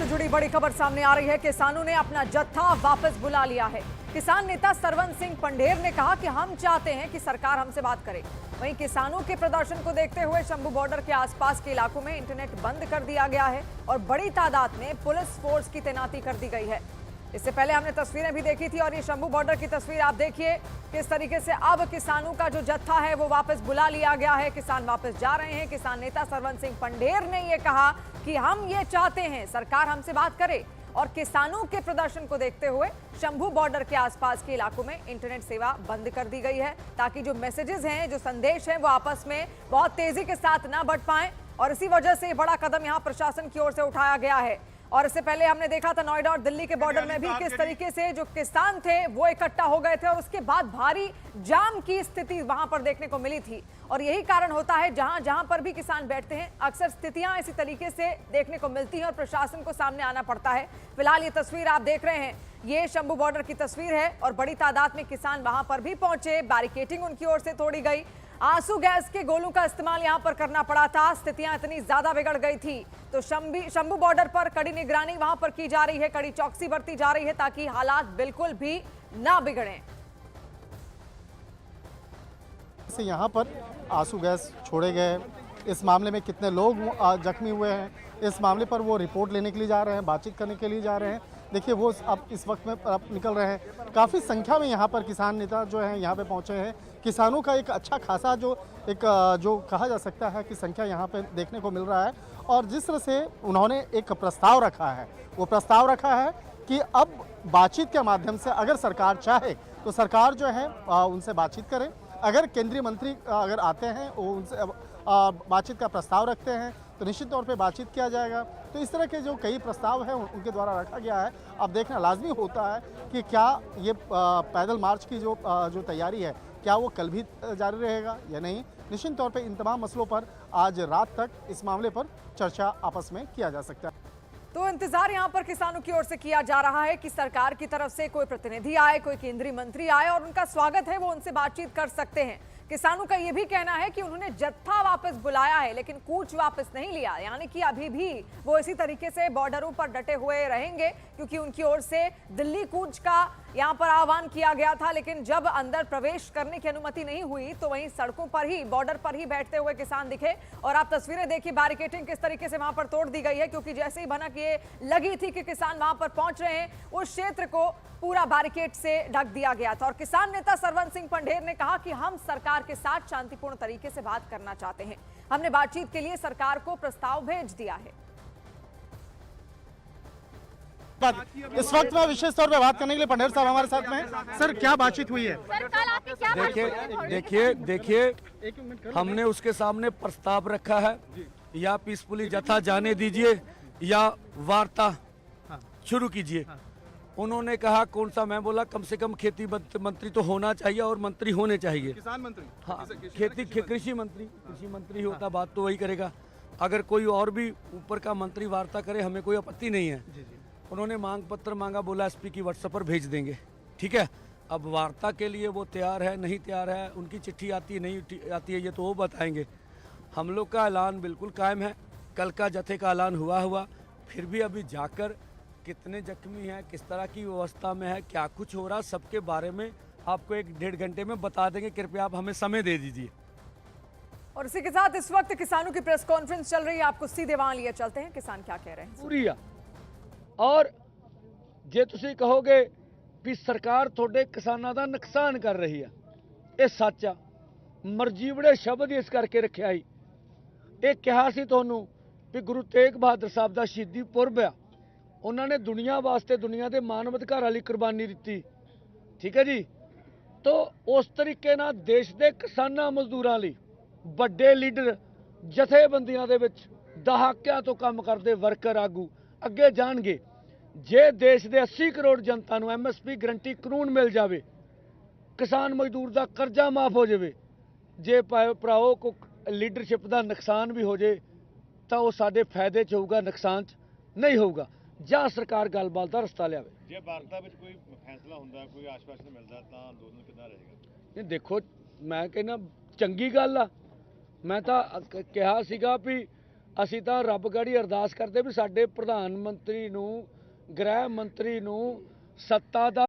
से जुड़ी बड़ी खबर सामने आ रही है। किसानों ने अपना जत्था वापस बुला लिया है। किसान नेता सरवन सिंह पंढेर ने कहा कि हम चाहते हैं कि सरकार हमसे बात करे। वहीं किसानों के प्रदर्शन को देखते हुए शंभू बॉर्डर के आसपास के इलाकों में इंटरनेट बंद कर दिया गया है और बड़ी तादाद में पुलिस फोर्स की तैनाती कर दी गई है। इससे पहले हमने तस्वीरें भी देखी थी और ये शंभू बॉर्डर की तस्वीर आप देखिए किस तरीके से अब किसानों का जो जत्था है वो वापस बुला लिया गया है। किसान वापस जा रहे हैं। किसान नेता सरवन सिंह पंढेर ने ये कहा कि हम ये चाहते हैं सरकार हमसे बात करे और किसानों के प्रदर्शन को देखते हुए शंभू बॉर्डर के आसपास के इलाकों में इंटरनेट सेवा बंद कर दी गई है ताकि जो मैसेजेस हैं, जो संदेश हैं, वो आपस में बहुत तेजी के साथ ना बढ़ पाएं और इसी वजह से बड़ा कदम यहां प्रशासन की ओर से उठाया गया है। और इससे पहले हमने देखा था नोएडा और दिल्ली के बॉर्डर में भी किस तरीके से जो किसान थे वो इकट्ठा हो गए थे और उसके बाद भारी जाम की स्थिति वहां पर देखने को मिली थी। और यही कारण होता है जहां जहां पर भी किसान बैठते हैं अक्सर स्थितियां इसी तरीके से देखने को मिलती हैं और प्रशासन को सामने आना पड़ता है। फिलहाल ये तस्वीर आप देख रहे हैं, ये शंभू बॉर्डर की तस्वीर है और बड़ी तादाद में किसान वहां पर भी पहुंचे। बैरिकेडिंग उनकी ओर से तोड़ी गई। आंसू गैस के गोलों का इस्तेमाल यहां पर करना पड़ा था। स्थितियां इतनी ज्यादा बिगड़ गई थी तो शंभू बॉर्डर पर कड़ी निगरानी वहां पर की जा रही है, कड़ी चौकसी बरती जा रही है ताकि हालात बिल्कुल भी ना बिगड़ें। यहाँ पर आंसू गैस छोड़े गए, इस मामले में कितने लोग जख्मी हुए हैं, इस मामले पर वो रिपोर्ट लेने के लिए जा रहे हैं, बातचीत करने के लिए जा रहे हैं। देखिए वो अब इस वक्त में अब निकल रहे हैं। काफ़ी संख्या में यहाँ पर किसान नेता जो हैं यहाँ पे पहुँचे हैं। किसानों का एक अच्छा खासा जो कहा जा सकता है कि संख्या यहाँ पे देखने को मिल रहा है और जिस तरह से उन्होंने एक प्रस्ताव रखा है, वो प्रस्ताव रखा है कि अब बातचीत के माध्यम से अगर सरकार चाहे तो सरकार जो है उनसे बातचीत करे। अगर केंद्रीय मंत्री अगर आते हैं वो उनसे बातचीत का प्रस्ताव रखते हैं तो निश्चित तौर पे बातचीत किया जाएगा। तो इस तरह के जो कई प्रस्ताव हैं उनके द्वारा रखा गया है। अब देखना लाजमी होता है कि क्या ये पैदल मार्च की जो तैयारी है क्या वो कल भी जारी रहेगा या नहीं। निश्चित तौर पे इन तमाम मसलों पर आज रात तक इस मामले पर चर्चा आपस में किया जा सकता है। तो इंतजार यहां पर किसानों की ओर से किया जा रहा है कि सरकार की तरफ से कोई प्रतिनिधि आए, कोई केंद्रीय मंत्री आए और उनका स्वागत है, वो उनसे बातचीत कर सकते हैं। किसानों का यह भी कहना है कि उन्होंने जत्था वापस बुलाया है लेकिन कूच वापस नहीं लिया, यानी कि अभी भी वो इसी तरीके से बॉर्डरों पर डटे हुए रहेंगे क्योंकि उनकी ओर से दिल्ली कूच का यहां पर आह्वान किया गया था। लेकिन जब अंदर प्रवेश करने की अनुमति नहीं हुई तो वहीं सड़कों पर ही, बॉर्डर पर ही बैठते हुए किसान दिखे। और आप तस्वीरें देखिए, बैरिकेडिंग किस तरीके से वहां पर तोड़ दी गई है क्योंकि जैसे ही भनक ये लगी थी कि किसान वहां पर पहुंच रहे हैं, उस क्षेत्र को पूरा बैरिकेड से ढक दिया गया था। और किसान नेता सरवन सिंह पंढेर ने कहा कि हम सरकार के साथ शांतिपूर्ण तरीके से बात करना चाहते हैं। हमने बातचीत के लिए सरकार को प्रस्ताव भेज दिया है। इस वक्त में विशेष तौर पे बात करने के लिए पंढेर साहब हमारे साथ में। सर क्या बातचीत हुई है? देखिए हमने उसके सामने प्रस्ताव रखा है, या पीसफुली जत्था जाने दीजिए या वार्ता शुरू कीजिए। उन्होंने कहा कौन सा, मैं बोला कम से कम खेती मंत्री तो होना चाहिए और मंत्री होने चाहिए। किसान मंत्री, हाँ, कृषि मंत्री होता बात तो वही करेगा। अगर कोई और भी ऊपर का मंत्री वार्ता करे हमें कोई आपत्ति नहीं है। उन्होंने मांग पत्र मांगा, बोला एसपी की व्हाट्सएप पर भेज देंगे, ठीक है। अब वार्ता के लिए वो तैयार है नहीं तैयार है, उनकी चिट्ठी आती है नहीं आती है, ये तो वो बताएंगे। हम लोग का ऐलान बिल्कुल कायम है। कल का जत्थे का ऐलान हुआ, फिर भी अभी जाकर कितने जख्मी हैं, किस तरह की व्यवस्था में है, क्या कुछ हो रहा, सबके बारे में आपको 1-1.5 घंटे में बता देंगे। कृपया आप हमें समय दे दीजिए। और इसी के साथ इस वक्त किसानों की प्रेस कॉन्फ्रेंस चल रही है, आपको सीधे वहां लिए चलते हैं। किसान क्या कह रहे हैं पूरी और जे तुसी कहोगे भी सरकार थोड़े किसानों का नुकसान कर रही है, ये सच आ। मर्जी बड़े शब्द इस करके रखिया ही, ये कहा सी तुहानू भी गुरु तेग बहादुर साहब का शहीदी पुरब आ, उन्होंने दुनिया वास्ते, दुनिया के मानव अधिकार वाली कुर्बानी दी, ठीक है जी। तो उस तरीके ना देश के किसानों मजदूरों लिए बड़े लीडर जथेबंदियों के विच दहाकियां तो काम करते वर्कर आगू अगे जाणगे। जे देश के 80 करोड़ जनता को MSP गारंटी कानून मिल जाए, किसान मजदूर का कर्जा माफ हो जाए, जे भराओ को लीडरशिप का नुकसान भी हो जाए तो वह साडे फायदे च होगा, नुकसान च नहीं होगा। ਜਾਂ ਸਰਕਾਰ ਗੱਲਬਾਤ ਦਾ ਰਸਤਾ ਲਿਆਵੇ। ਜੇ ਵਾਰਤਾ ਵਿੱਚ ਕੋਈ ਫੈਸਲਾ ਹੁੰਦਾ, ਕੋਈ ਆਸ਼ਵਾਸਨ ਮਿਲਦਾ ਤਾਂ ਅੰਦੋਲਨ ਕਿੱਦਾਂ ਰਹੇਗਾ? ਨਹੀਂ ਦੇਖੋ, ਮੈਂ ਕਹਿੰਦਾ ਚੰਗੀ ਗੱਲ ਆ। ਮੈਂ ਤਾਂ ਕਿਹਾ ਸੀਗਾ ਵੀ ਅਸੀਂ ਤਾਂ ਰੱਬ ਗਾੜੀ ਅਰਦਾਸ ਕਰਦੇ ਵੀ ਸਾਡੇ ਪ੍ਰਧਾਨ ਮੰਤਰੀ ਨੂੰ, ਗ੍ਰਹਿ ਮੰਤਰੀ ਨੂੰ ਸੱਤਾ ਦਾ